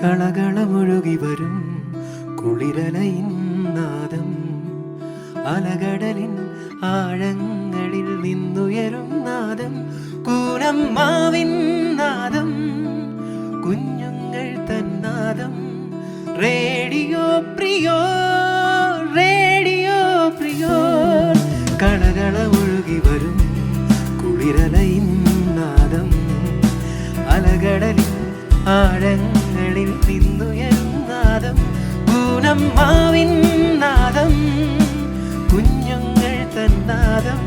കളകളമൊഴുകി വരും കുളിരലയിൻ നാദം, അലകടലിൻ ആഴങ്ങളിൽ നിന്നുയരും നാദം, കൂനമ്മാവിൻ നാദം, കുഞ്ഞുങ്ങൾ തന്നാദം. റേഡിയോ പ്രിയോർ, റേഡിയോ പ്രിയോർ. കളകളമൊഴുകി വരും കുളിരലയിൻ നാദം, അലകടലിൻ ആഴങ്ങളിൽ നിന്നുയരും നാദം, പൂനമ്മാവിൻ നാദം, കുഞ്ഞുങ്ങൾ തന്നാദം.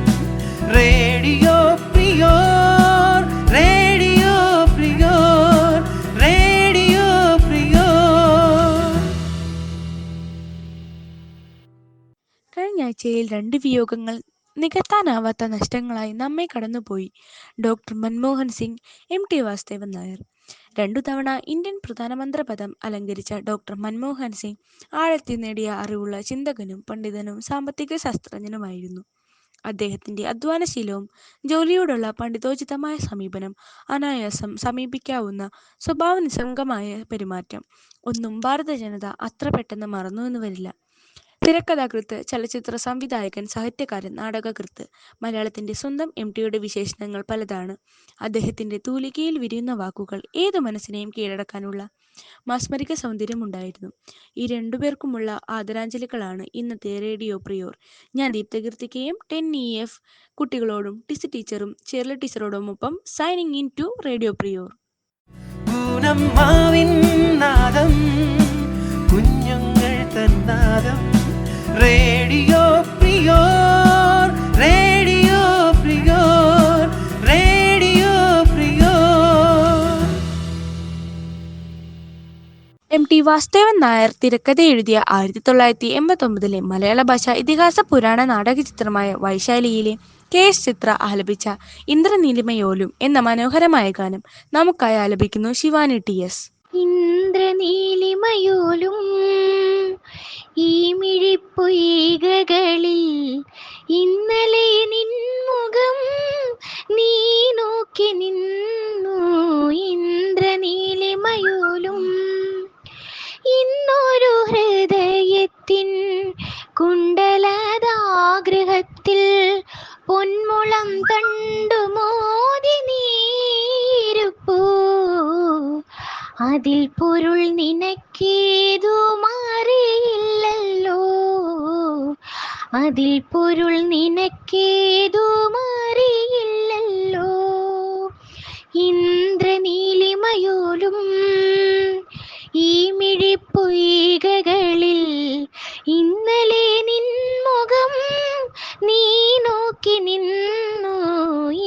റേഡിയോ പ്രിയോർ, റേഡിയോ പ്രിയോർ, റേഡിയോ പ്രിയോർ. കഴിഞ്ഞ ആഴ്ചയിൽ 2 വിയോഗങ്ങൾ നികത്താനാവാത്ത നഷ്ടങ്ങളായി നമ്മെ കടന്നുപോയി. Doctor Manmohan Singh, M T Vasudevan Nair. 2 തവണ ഇന്ത്യൻ പ്രധാനമന്ത്രി പദം അലങ്കരിച്ച ഡോക്ടർ മൻമോഹൻ സിംഗ് ആഴത്തിൽ നേടിയ അറിവുള്ള ചിന്തകനും പണ്ഡിതനും സാമ്പത്തിക ശാസ്ത്രജ്ഞനുമായിരുന്നു. അദ്ദേഹത്തിന്റെ അധ്വാനശീലവും ജോലിയോടുള്ള പണ്ഡിതോചിതമായ സമീപനം, അനായാസം സമീപിക്കാവുന്ന സ്വഭാവ നിസ്സംഗമായ പെരുമാറ്റം ഒന്നും ഭാരത ജനത അത്ര പെട്ടെന്ന് മറന്നുവെന്ന് വരില്ല. തിരക്കഥാകൃത്ത്, ചലച്ചിത്ര സംവിധായകൻ, സാഹിത്യകാരൻ, നാടകകൃത്ത്. മലയാളത്തിന്റെ സ്വന്തം എം ടിയുടെ വിശേഷണങ്ങൾ പലതാണ്. അദ്ദേഹത്തിന്റെ തൂലികയിൽ വിരിയുന്ന വാക്കുകൾ ഏതു മനസ്സിനെയും കീഴടക്കാനുള്ള മാസ്മരിക സൗന്ദര്യമുണ്ടായിരുന്നു. ഈ 2 പേർക്കുമുള്ള ആദരാഞ്ജലികളാണ് ഇന്നത്തെ റേഡിയോ പ്രിയോർ. ഞാൻ ദീപ്തകീർത്തികയും 10EF കുട്ടികളോടും ടിസി ടീച്ചറും ചെർല ടീച്ചറോടുമൊപ്പം സൈനിങ് ഇൻ ടു റേഡിയോ പ്രിയോർ. പൂനമ്മാവിൻ നാദം, കുഞ്ഞുങ്ങൾ തന്നാദം. റേഡിയോ പ്രിയോർ, റേഡിയോ പ്രിയോർ, റേഡിയോ പ്രിയോർ. എം ടി വാസുദേവൻ നായർ തിരക്കഥ എഴുതിയ 1989 മലയാള ഭാഷാ ഇതിഹാസ പുരാണ നാടക ചിത്രമായ വൈശാലിയിലെ KS ചിത്ര ആലപിച്ച ഇന്ദ്രനീലിമയോലും എന്ന മനോഹരമായ ഗാനം നമുക്കായി ആലപിക്കുന്നു ശിവാനി TS. ഇന്ദ്രനീലിമയോലും ഈ മിഴിപ്പൊയ്കകളിൽ ഇന്നലെ നിൻമുഖം നീ നോക്കി നിന്നു. ഇന്ദ്രനീലിമയോലും ഇന്നൊരു ഹൃദയത്തിൻ കുണ്ടലതാഗ്രഹത്തിൽ പൊന്മുളം തണ്ടുമോതി നീരുപ്പൂ. അതിൽ പൊരുൾ നിനക്കേതു മാറിയില്ലല്ലോ, അതിൽ പൊരുൾ നിനക്കേതു മാറിയില്ലല്ലോ. ഇന്ദ്രനീലിമയോലും ഈ മിഴിപ്പൊയ്കകളിൽ ഇന്നലെ നിൻമുഖം നീ നോക്കി നിന്നു.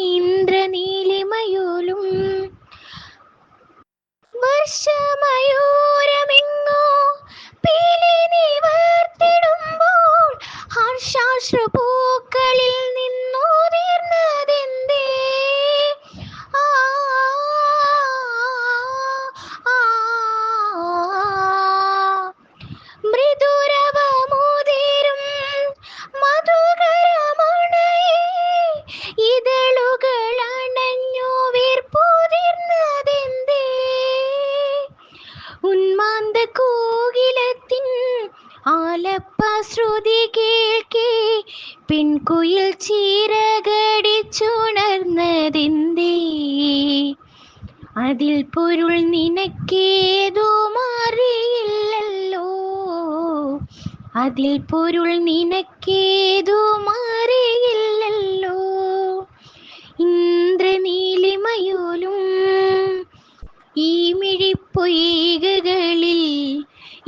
ഇന്ദ്രനീലിമയോലും വർഷമയൂരമെങ്ങോ പീലി നിവർത്തിടുമ്പോൾ ഹർഷാശ്രുപൂക്കളിൽ നിന്നുതിർന്നതെന്തേ? മൃദുരവമുതിരും മധുകരമണയേ ഇതളുകൾ അണഞ്ഞു വീർപ്പുതിർന്നതെന്തേ? ഉന്മാന്ത കോകിലത്തിൻ ആലപ്പ ശ്രുതി കേൾക്കേ പെൺകുയിൽ ചിറകടിച്ചുണർന്നതെന്തേ? അതിൽ പൊരുൾ നിനക്കേതു മാറിയില്ലല്ലോ, അതിൽ പൊരുൾ നിനക്കേതു മാറിയില്ലല്ലോ. ഇന്ദ്രനീലിമയോലും ഈ മിഴിപ്പൊയ്കകളിൽ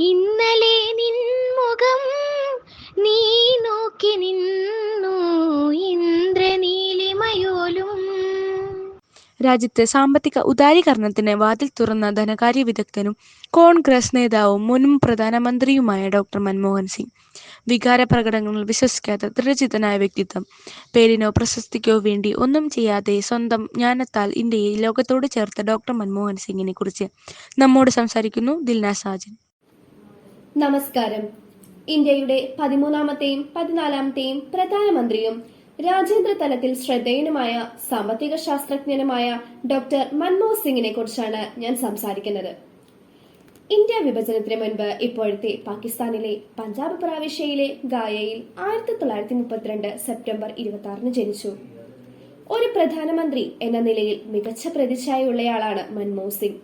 ഇന്നലെ നിൻമുഖം നീ നോക്കി നിന്നു. ഇന്ദ്രനീലിമയോലും. രാജ്യത്ത് സാമ്പത്തിക ഉദാരീകരണത്തിന് വാതിൽ തുറന്ന ധനകാര്യ വിദഗ്ധനും കോൺഗ്രസ് നേതാവും മുൻ പ്രധാനമന്ത്രിയുമായ ഡോക്ടർ മൻമോഹൻ സിംഗ്. വികാര പ്രകടനങ്ങൾ വിശ്വസിക്കാത്ത ദൃഢചിത്തനായ വ്യക്തിത്വം. പേരിനോ പ്രശസ്തിക്കോ വേണ്ടി ഒന്നും ചെയ്യാതെ സ്വന്തം ജ്ഞാനത്താൽ ഇന്ത്യയെ ലോകത്തോട് ചേർത്ത ഡോക്ടർ മൻമോഹൻ സിംഗിനെ കുറിച്ച് നമ്മോട് സംസാരിക്കുന്നു ദിൽന സാജൻ. നമസ്കാരം. ഇന്ത്യയുടെ 13ാമത്തെയും 14ാമത്തെയും പ്രധാനമന്ത്രിയും രാജ്യാന്തര തലത്തിൽ ശ്രദ്ധേയനുമായ സാമ്പത്തിക ശാസ്ത്രജ്ഞനുമായ ഡോക്ടർ മൻമോഹൻ സിംഗിനെ കുറിച്ചാണ് ഞാൻ സംസാരിക്കുന്നത്. ഇന്ത്യ വിഭജനത്തിന് മുൻപ് ഇപ്പോഴത്തെ പാകിസ്ഥാനിലെ പഞ്ചാബ് പ്രവിശ്യയിലെ ഗായയിൽ 1932 സെപ്റ്റംബർ 26 ജനിച്ചു. ഒരു പ്രധാനമന്ത്രി എന്ന നിലയിൽ മികച്ച പ്രതിച്ഛായയുള്ളയാളാണ് മൻമോഹൻ സിംഗ്.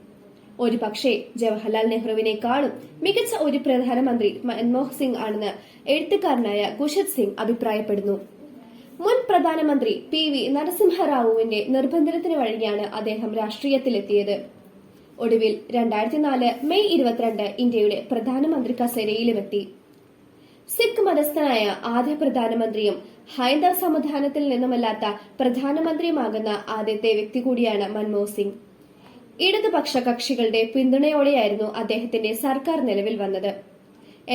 ഒരു പക്ഷേ ജവഹർലാൽ നെഹ്റുവിനേക്കാളും മികച്ച ഒരു പ്രധാനമന്ത്രി മൻമോഹൻ സിംഗ് ആണെന്ന് എഴുത്തുകാരനായ ഖുർഷിദ് സിംഗ് അഭിപ്രായപ്പെടുന്നു. മുൻ പ്രധാനമന്ത്രി PV നരസിംഹറാവുവിന്റെ നിർബന്ധത്തിന് വഴിയാണ് അദ്ദേഹം രാഷ്ട്രീയത്തിലെത്തിയത്. ഒടുവിൽ 2004 മെയ് 22 ഇന്ത്യയുടെ പ്രധാനമന്ത്രി കസേരയിലുമെത്തി. സിഖ് മതസ്ഥനായ ആദ്യ പ്രധാനമന്ത്രിയും ഹൈന്ദവ സമുദായത്തിൽ നിന്നുമല്ലാത്ത പ്രധാനമന്ത്രിയുമാകുന്ന ആദ്യത്തെ വ്യക്തി കൂടിയാണ് മൻമോഹൻ സിംഗ്. ഇടതുപക്ഷ കക്ഷികളുടെ പിന്തുണയോടെയായിരുന്നു അദ്ദേഹത്തിന്റെ സർക്കാർ നിലവിൽ വന്നത്.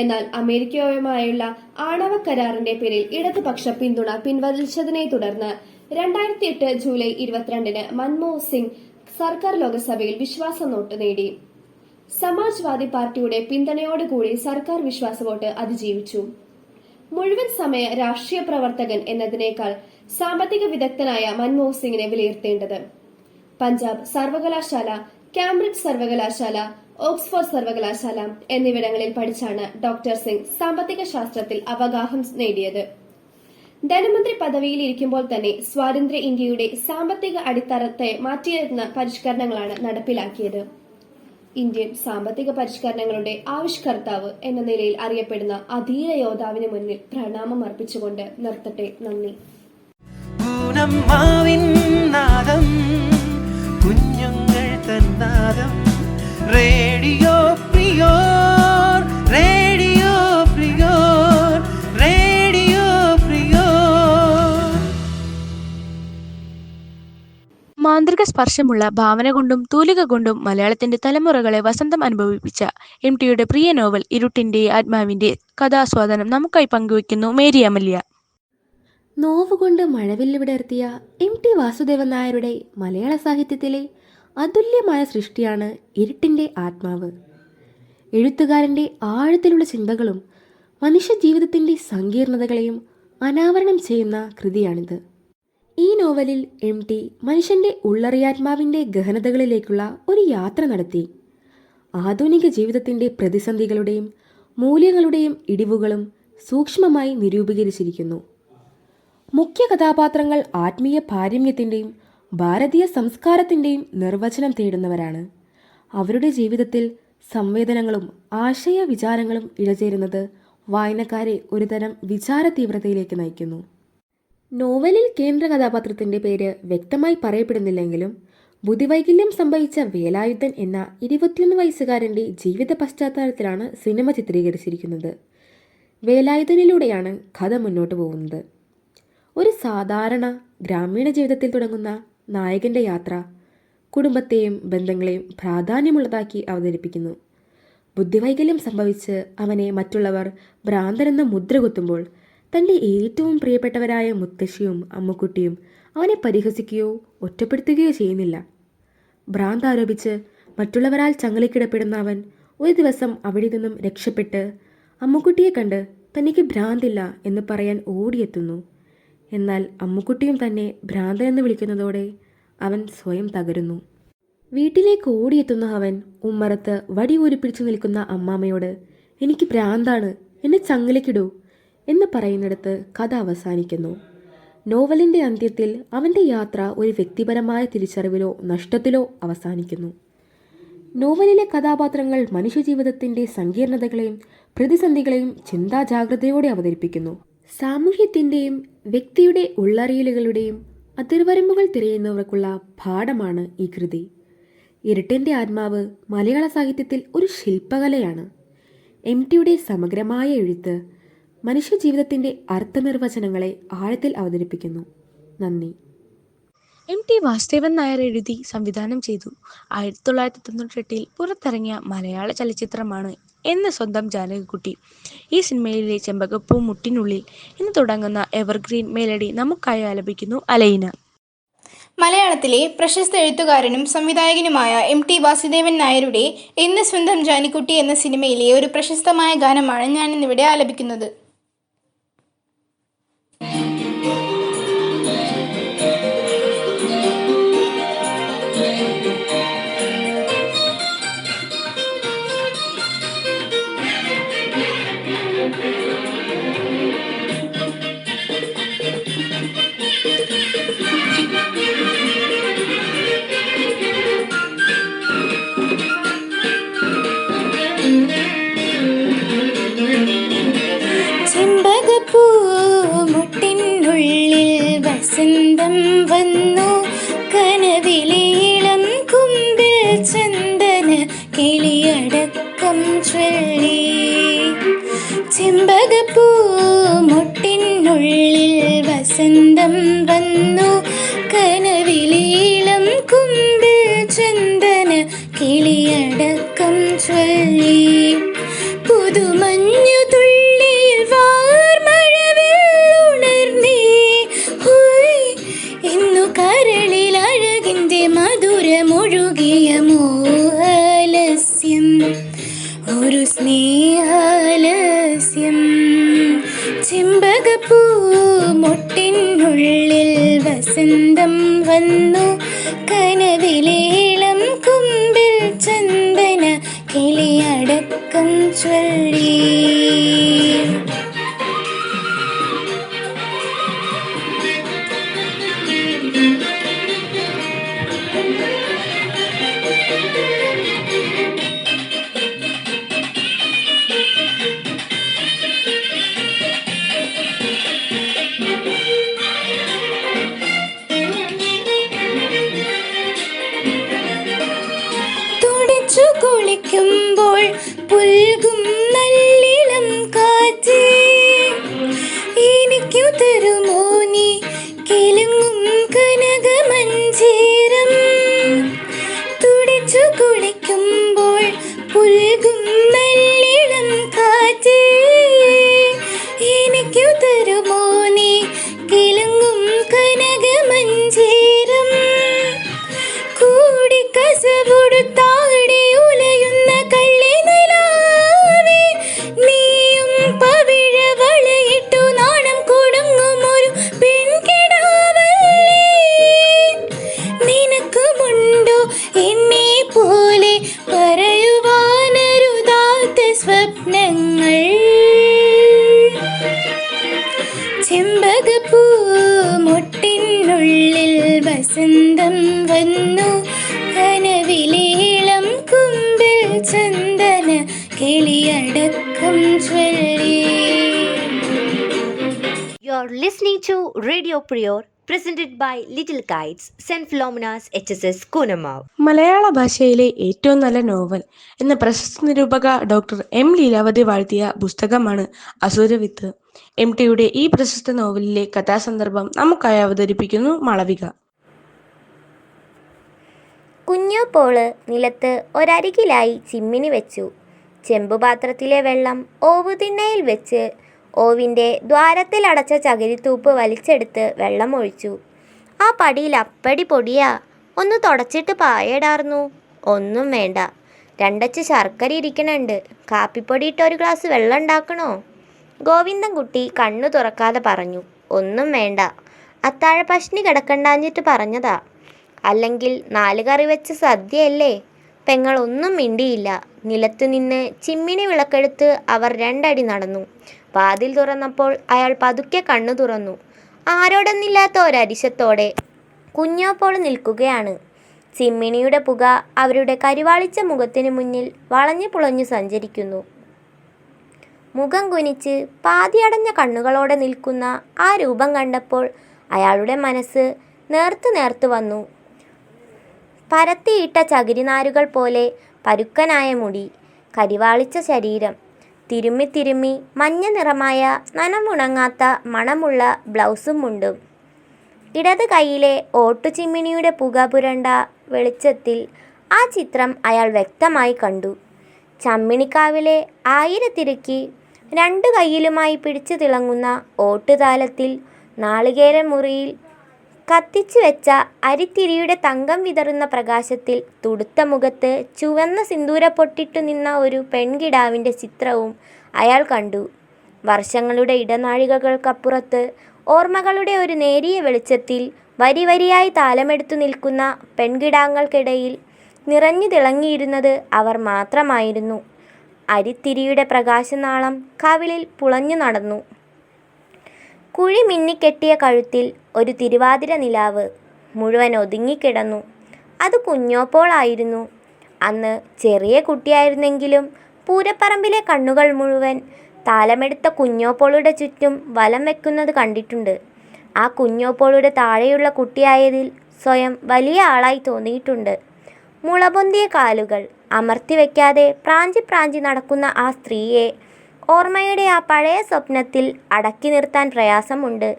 എന്നാൽ അമേരിക്കയുമായുള്ള ആണവ കരാറിന്റെ പേരിൽ ഇടതുപക്ഷ പിന്തുണ പിൻവലിച്ചതിനെ തുടർന്ന് 2008 ജൂലൈ 22 മൻമോഹൻ സിംഗ് സർക്കാർ ലോക്സഭയിൽ വിശ്വാസ വോട്ട് നേടി. സമാജ്വാദി പാർട്ടിയുടെ പിന്തുണയോടുകൂടി സർക്കാർ വിശ്വാസ വോട്ട് അതിജീവിച്ചു. മുഴുവൻ സമയ രാഷ്ട്രീയ പ്രവർത്തകൻ എന്നതിനേക്കാൾ സാമ്പത്തിക വിദഗ്ധനായ മൻമോഹൻ സിംഗിനെ വിലയിരുത്തേണ്ടത്. പഞ്ചാബ് സർവകലാശാല, കാംബ്രിഡ്ജ് സർവകലാശാല, ഓക്സ്ഫോർഡ് സർവകലാശാല എന്നിവിടങ്ങളിൽ പഠിച്ചാണ് ഡോക്ടർ സിംഗ് സാമ്പത്തിക ശാസ്ത്രത്തിൽ അവഗാഹം നേടിയത്. ധനമന്ത്രി പദവിയിൽ ഇരിക്കുമ്പോൾ തന്നെ സ്വാതന്ത്ര്യ ഇന്ത്യയുടെ സാമ്പത്തിക അടിത്തറത്തെ മാറ്റിയിരുന്ന പരിഷ്കരണങ്ങളാണ് നടപ്പിലാക്കിയത്. ഇന്ത്യൻ സാമ്പത്തിക പരിഷ്കരണങ്ങളുടെ ആവിഷ്കർത്താവ് എന്ന നിലയിൽ അറിയപ്പെടുന്ന അധീര യോദ്ധാവിന് മുന്നിൽ പ്രണാമം അർപ്പിച്ചുകൊണ്ട് നിർത്തട്ടെ. നന്ദി. കുഞ്ഞുങ്ങൾ തന്നാദം റേഡിയോ പ്രിയോർ, റേഡിയോ പ്രിയോർ, റേഡിയോ പ്രിയോർ. മാന്ത്രിക സ്പർശമുള്ള ഭാവന കൊണ്ടും തൂലിക കൊണ്ടും മലയാളത്തിന്റെ തലമുറകളെ വസന്തം അനുഭവിപ്പിച്ച MTയുടെ പ്രിയ നോവൽ ഇരുട്ടിന്റെ ആത്മാവിന്റെ കഥാസ്വാദനം നമുക്കായി പങ്കുവയ്ക്കുന്നു മേരി അമല്യ. നോവുകൊണ്ട് മഴവില്ല് വിടർത്തിയ MT വാസുദേവൻ നായരുടെ മലയാള സാഹിത്യത്തിലെ അതുല്യമായ സൃഷ്ടിയാണ് ഇരുട്ടിൻ്റെ ആത്മാവ്. എഴുത്തുകാരൻ്റെ ആഴത്തിലുള്ള ചിന്തകളും മനുഷ്യജീവിതത്തിൻ്റെ സങ്കീർണതകളെയും അനാവരണം ചെയ്യുന്ന കൃതിയാണിത്. ഈ നോവലിൽ MT മനുഷ്യൻ്റെ ഉള്ളറിയാത്മാവിൻ്റെ ഗഹനതകളിലേക്കുള്ള ഒരു യാത്ര നടത്തി. ആധുനിക ജീവിതത്തിൻ്റെ പ്രതിസന്ധികളുടെയും മൂല്യങ്ങളുടെയും ഇടിവുകളും സൂക്ഷ്മമായി നിരൂപീകരിച്ചിരിക്കുന്നു. മുഖ്യ കഥാപാത്രങ്ങൾ ആത്മീയ പാരമ്യത്തിൻ്റെയും ഭാരതീയ സംസ്കാരത്തിൻ്റെയും നിർവചനം തേടുന്നവരാണ്. അവരുടെ ജീവിതത്തിൽ സംവേദനങ്ങളും ആശയ വിചാരങ്ങളും ഇഴചേരുന്നത് വായനക്കാരെ ഒരുതരം വിചാര തീവ്രതയിലേക്ക് നയിക്കുന്നു. നോവലിൽ കേന്ദ്ര കഥാപാത്രത്തിൻ്റെ പേര് വ്യക്തമായി പറയപ്പെടുന്നില്ലെങ്കിലും ബുദ്ധിവൈകല്യം സംഭവിച്ച വേലായുധൻ എന്ന 21 വയസ്സുകാരൻ്റെ ജീവിത പശ്ചാത്തലത്തിലാണ് സിനിമ ചിത്രീകരിച്ചിരിക്കുന്നത്. വേലായുധനിലൂടെയാണ് കഥ മുന്നോട്ട് പോകുന്നത്. ഒരു സാധാരണ ഗ്രാമീണ ജീവിതത്തിൽ തുടങ്ങുന്ന നായകൻ്റെ യാത്ര കുടുംബത്തെയും ബന്ധങ്ങളെയും പ്രാധാന്യമുള്ളതാക്കി അവതരിപ്പിക്കുന്നു. ബുദ്ധിവൈകല്യം സംഭവിച്ച് അവനെ മറ്റുള്ളവർ ഭ്രാന്തനെന്ന മുദ്ര കുത്തുമ്പോൾ തൻ്റെ ഏറ്റവും പ്രിയപ്പെട്ടവരായ മുത്തശ്ശിയും അമ്മുക്കുട്ടിയും അവനെ പരിഹസിക്കുകയോ ഒറ്റപ്പെടുത്തുകയോ ചെയ്യുന്നില്ല. ഭ്രാന്ത് ആരോപിച്ച് മറ്റുള്ളവരാൽ ചങ്ങലക്കിടപ്പെടുന്ന അവൻ ഒരു ദിവസം അവിടെ നിന്നും രക്ഷപ്പെട്ട് അമ്മുക്കുട്ടിയെ കണ്ട് തനിക്ക് ഭ്രാന്തില്ല എന്ന് പറയാൻ ഓടിയെത്തുന്നു. എന്നാൽ അമ്മുക്കുട്ടിയും തന്നെ ഭ്രാന്തനെന്ന് വിളിക്കുന്നതോടെ അവൻ സ്വയം തകരുന്നു. വീട്ടിലേക്ക് ഓടിയെത്തുന്ന അവൻ ഉമ്മറത്ത് വടി ഊരിപ്പിടിച്ചു നിൽക്കുന്ന അമ്മാമ്മയോട് എനിക്ക് ഭ്രാന്താണ്, എന്നെ ചങ്ങലക്കിടൂ എന്ന് പറയുന്നിടത്ത് കഥ അവസാനിക്കുന്നു. നോവലിൻ്റെ അന്ത്യത്തിൽ അവൻ്റെ യാത്ര ഒരു വ്യക്തിപരമായ തിരിച്ചറിവിലോ നഷ്ടത്തിലോ അവസാനിക്കുന്നു. നോവലിലെ കഥാപാത്രങ്ങൾ മനുഷ്യജീവിതത്തിൻ്റെ സങ്കീർണതകളെയും പ്രതിസന്ധികളെയും ചിന്താജാഗ്രതയോടെ അവതരിപ്പിക്കുന്നു. സാമൂഹ്യത്തിൻ്റെയും വ്യക്തിയുടെ ഉള്ളറിയലുകളുടെയും അതിർവരമ്പുകൾ തിരയുന്നവർക്കുള്ള പാഠമാണ് ഈ കൃതി. ഇരുട്ടിൻ്റെ ആത്മാവ് മലയാള സാഹിത്യത്തിൽ ഒരു ശില്പകലയാണ്. MTയുടെ സമഗ്രമായ എഴുത്ത് മനുഷ്യജീവിതത്തിൻ്റെ അർത്ഥനിർവചനങ്ങളെ ആഴത്തിൽ അവതരിപ്പിക്കുന്നു. നന്ദി. MT വാസുദേവൻ നായർ എഴുതി സംവിധാനം ചെയ്തു. 1998 പുറത്തിറങ്ങിയ മലയാള ചലച്ചിത്രമാണ് എന്ന് സ്വന്തം ജാനകിക്കുട്ടി. ഈ സിനിമയിലെ ചെമ്പകപ്പൂ മുട്ടിനുള്ളിൽ എന്ന് തുടങ്ങുന്ന എവർഗ്രീൻ മെലഡി നമുക്കായി ആലപിക്കുന്നു അലൈന. മലയാളത്തിലെ പ്രശസ്ത എഴുത്തുകാരനും സംവിധായകനുമായ MT വാസുദേവൻ നായരുടെ എന്ന് സ്വന്തം ജാനകിക്കുട്ടി എന്ന സിനിമയിലെ ഒരു പ്രശസ്തമായ ഗാനമാണ് ഞാനിന്നിവിടെ ആലപിക്കുന്നത്. വന്നു കനവിലെ ഇളം കുമ്പിൽ ചന്ദന കിളിയടക്കം ചൊല്ലി. ചെമ്പകപ്പൂ മുട്ടിനുള്ളിൽ വസന്തം വന്നു കനവിലെ ഇളം കുമ്പിൽ ചന്ദന കിളിയടക്കം ചൊല്ലി. പുതുമഞ്ഞു തുള്ളിയിൽ വാർമഴവില്ലുണർന്നേ ഹോയ് ഇന്നു കരളിൽ അഴകിൻ്റെ മധുരമൊഴുകിയ മോഹലസ്യം ഒരു സ്നേഹാലസ്യം. ചെമ്പകപ്പൂ മുട്ടിനുള്ളിൽ വസന്തം വന്നു കനവിലേളം കുമ്പിൽ ചന്ദന കിളിയടക്കം ചൊല്ലി. തുടച്ചു കുളിക്കുമ്പോൾ പുൽകും നല്ലിളം കാറ്റേ എനിക്കു തരുമോ നീ കിലുങ്ങും കനകമഞ്ചേരം. തുടച്ചു കുളിക്കുമ്പോൾ പുൽകും നല്ലിളം കാറ്റേ എനിക്കു തരുമോ നീ കിലുങ്ങും കനകമഞ്ചേരം. കൂടി കസവൊടുത്താടി ഉലയുന്ന കള്ളി നിലാവേ നീയും പവിഴ വളയിട്ടു നാണം കൊടുങ്ങുമൊരു പെൺകിടാവല്ലേ. നിനക്കുമുണ്ടോ എന്നെ പോലെ പറയുവാനരുതാത്ത സ്വപ്നങ്ങൾ. ചെമ്പകപ്പൂ മുട്ടിനുള്ളിൽ വസന്തം വന്നു കനവിലേളം കുമ്പിൽ ചന്ദന കിളിയടക്കം ചൊല്ലി. You're listening to Radio Prior, presented by Little Kites, St. Philomena's HSS Kunamav. മലയാള ഭാഷയിലെ ഏറ്റവും നല്ല നോവൽ എന്ന പ്രശസ്ത നിരൂപക ഡോക്ടർ എം ലീലാവതി വാഴ്ത്തിയ പുസ്തകമാണ് അസുരവിത്ത്. MTയുടെ ഈ പ്രശസ്ത നോവലിലെ കഥാസന്ദർഭം നമുക്കായി അവതരിപ്പിക്കുന്നു മാളവിക. കുഞ്ഞു പോള് നിലത്ത് ഒരരികിലായി ചിമ്മിനി വെച്ചു. ചെമ്പുപാത്രത്തിലെ വെള്ളം ഓവുതിണ്ണയിൽ വെച്ച് ഓവിൻ്റെ ദ്വാരത്തിലടച്ച ചകിരിത്തൂപ്പ് വലിച്ചെടുത്ത് വെള്ളം ഒഴിച്ചു. ആ പടിയിൽ അപ്പടി പൊടിയാ, ഒന്ന് തുടച്ചിട്ട് പായടാർന്നു. ഒന്നും വേണ്ട, രണ്ടച്ച് ശർക്കര ഇരിക്കണുണ്ട്, കാപ്പിപ്പൊടി ഇട്ട് ഒരു ഗ്ലാസ് വെള്ളം ഉണ്ടാക്കണോ? ഗോവിന്ദൻകുട്ടി കണ്ണു തുറക്കാതെ പറഞ്ഞു. ഒന്നും വേണ്ട, അത്താഴ പഷ്ണി കിടക്കണ്ടാഞ്ഞിട്ട് പറഞ്ഞതാ, അല്ലെങ്കിൽ 4 കറി വെച്ച് സദ്യയല്ലേ. പെങ്ങൾ ഒന്നും മിണ്ടിയില്ല. നിലത്തുനിന്ന് ചിമ്മിനി വിളക്കെടുത്ത് അവർ 2 അടി നടന്നു. വാതിൽ തുറന്നപ്പോൾ അയാൾ പതുക്കെ കണ്ണു തുറന്നു. ആരോടെന്നില്ലാത്ത ഒരരിശത്തോടെ കുഞ്ഞോപ്പോൾ നിൽക്കുകയാണ്. ചിമ്മിനിയുടെ പുക അവരുടെ കരിവാളിച്ച മുഖത്തിനു മുന്നിൽ വളഞ്ഞു പുളഞ്ഞു സഞ്ചരിക്കുന്നു. മുഖം കുനിച്ച് പാതിയടഞ്ഞ കണ്ണുകളോടെ നിൽക്കുന്ന ആ രൂപം കണ്ടപ്പോൾ അയാളുടെ മനസ്സ് നേർത്ത് വന്നു. പരത്തിയിട്ട ചകിരിനാരുകൾ പോലെ പരുക്കനായ മുടി, കരിവാളിച്ച ശരീരം, തിരുമ്മി മഞ്ഞ നിറമായ നനമുണങ്ങാത്ത മണമുള്ള ബ്ലൗസും മുണ്ടും. ഇടത് കൈയിലെ ഓട്ടുചിമ്മിനിയുടെ പുക പുരണ്ട വെളിച്ചത്തിൽ ആ ചിത്രം അയാൾ വ്യക്തമായി കണ്ടു. ചമ്മിണിക്കാവിലെ 1000 തിരക്കി 2 കൈയിലുമായി പിടിച്ചു തിളങ്ങുന്ന ഓട്ടുതാലത്തിൽ നാളികേര മുറിയിൽ കത്തിച്ചു വെച്ച അരിത്തിരിയുടെ തങ്കം വിതറുന്ന പ്രകാശത്തിൽ തുടുത്ത മുഖത്ത് ചുവന്ന സിന്ദൂര പൊട്ടിട്ടു നിന്ന ഒരു പെൺകിടാവിൻ്റെ ചിത്രവും അയാൾ കണ്ടു. വർഷങ്ങളുടെ ഇടനാഴികകൾക്കപ്പുറത്ത് ഓർമ്മകളുടെ ഒരു നേരിയ വെളിച്ചത്തിൽ വരിയായി താലമെടുത്തു നിൽക്കുന്ന പെൺകിടാങ്ങൾക്കിടയിൽ നിറഞ്ഞു തിളങ്ങിയിരുന്നത് അവർ മാത്രമായിരുന്നു. അരിത്തിരിയുടെ പ്രകാശനാളം കവിളിൽ പുളഞ്ഞു നടന്നു. കുഴി മിന്നിക്കെട്ടിയ കഴുത്തിൽ ഒരു തിരുവാതിര നിലാവ് മുഴുവൻ ഒതുങ്ങിക്കിടന്നു. അത് കുഞ്ഞോപ്പോളായിരുന്നു. അന്ന് ചെറിയ കുട്ടിയായിരുന്നെങ്കിലും പൂരപ്പറമ്പിലെ കണ്ണുകൾ മുഴുവൻ താലമെടുത്ത കുഞ്ഞോപ്പോളുടെ ചുറ്റും വലം വെക്കുന്നത് കണ്ടിട്ടുണ്ട്. ആ കുഞ്ഞോപ്പോളുടെ താഴെയുള്ള കുട്ടിയായതിൽ സ്വയം വലിയ ആളായി തോന്നിയിട്ടുണ്ട്. മുളപൊന്തിയ കാലുകൾ അമർത്തി വയ്ക്കാതെ പ്രാഞ്ചി പ്രാഞ്ചി നടക്കുന്ന ആ സ്ത്രീയെ ഓർമ്മയുടെ ആ പഴയ സ്വപ്നത്തിൽ അടക്കി നിർത്താൻ പ്രയാസമുണ്ട്.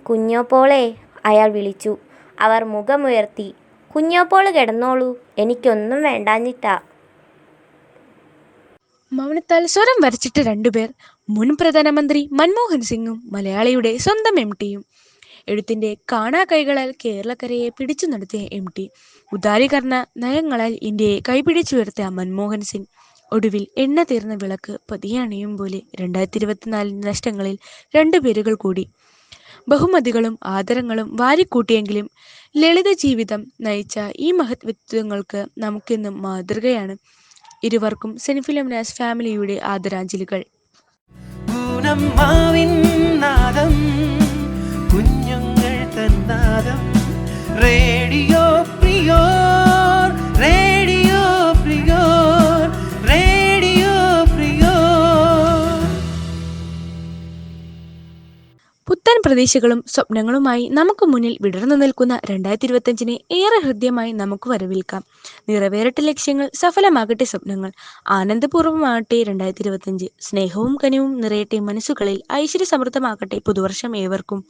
കുഞ്ഞോപ്പോളെ, അയാൾ വിളിച്ചു. അവർ മുഖമുയർത്തി. കുഞ്ഞോപ്പോള് കിടന്നോളൂ, എനിക്കൊന്നും വേണ്ടാഞ്ഞിട്ടാ. മൗനത്താൽ സ്വരം വരച്ചിട്ട് രണ്ടുപേർ. മുൻ പ്രധാനമന്ത്രി മൻമോഹൻ സിംഗും മലയാളിയുടെ സ്വന്തം MTയും. എഴുത്തിന്റെ കാണാ കൈകളാൽ കേരളക്കരയെ പിടിച്ചു നടത്തിയ MT, ഉദാരീകരണ നയങ്ങളാൽ ഇന്ത്യയെ കൈപിടിച്ചുയർത്തിയ മൻമോഹൻ സിംഗ്. ഒടുവിൽ എണ്ണ തീർന്ന വിളക്ക് പതിയെ അണയും പോലെ 2024 നഷ്ടങ്ങളിൽ രണ്ടു പേരുകൾ കൂടി. ബഹുമതികളും ആദരങ്ങളും വാരിക്കൂട്ടിയെങ്കിലും ലളിത ജീവിതം നയിച്ച ഈ മഹത് വ്യക്തിത്വങ്ങൾക്ക് നമുക്കെന്നും മാതൃകയാണ്. ഇരുവർക്കും സെന്റ് ഫിലോമിനാസ് ഫാമിലിയുടെ ആദരാഞ്ജലികൾ. നാദം, കുഞ്ഞുങ്ങൾ തന്നാദം, റേഡിയോ പ്രിയോർ, റേഡിയോ പ്രിയോർ, റേഡിയോ പ്രിയോർ. പുത്തൻ പ്രതീക്ഷകളും സ്വപ്നങ്ങളുമായി നമുക്ക് മുന്നിൽ വിടർന്നു നിൽക്കുന്ന 2025 ഏറെ ഹൃദ്യമായി നമുക്ക് വരവേൽക്കാം. നിറവേറട്ടെ ലക്ഷ്യങ്ങൾ, സഫലമാകട്ടെ സ്വപ്നങ്ങൾ, ആനന്ദപൂർവ്വമാകട്ടെ 2025. സ്നേഹവും കനിവും നിറയട്ടെ മനസ്സുകളിൽ, ഐശ്വര്യ സമൃദ്ധമാകട്ടെ പുതുവർഷം ഏവർക്കും.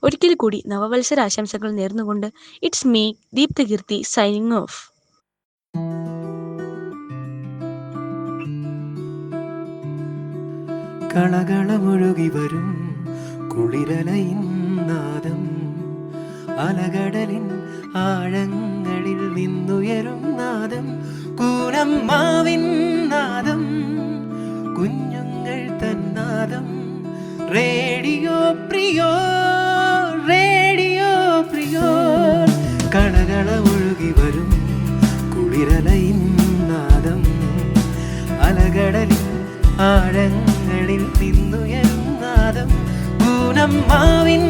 ഒരിക്കൽ കൂടി നവവത്സരാശംസകൾ നേർന്നുകൊണ്ട് ഇറ്റ്സ് മീ ദീപ്തകീർത്തി സൈനിങ് ഓഫ്. കളകളമൊഴുകി വരും കുളിരലയിൻ നാദം, അലകടലിൻ ആഴങ്ങളിൽ നിന്നുയരും നാദം, കൂനമ്മാവിൻ നാദം, കുഞ്ഞുങ്ങൾ തന്നാദം, റേഡിയോ പ്രിയോർ, റേഡിയോ പ്രിയോർ. കളകളമൊഴുകി വരും കുളിരലയിൻ നാദം, അലകടലിൻ ആഴങ്ങളിൽ നിന്നുയരും നാദം, പൂനമ്മാവിൻ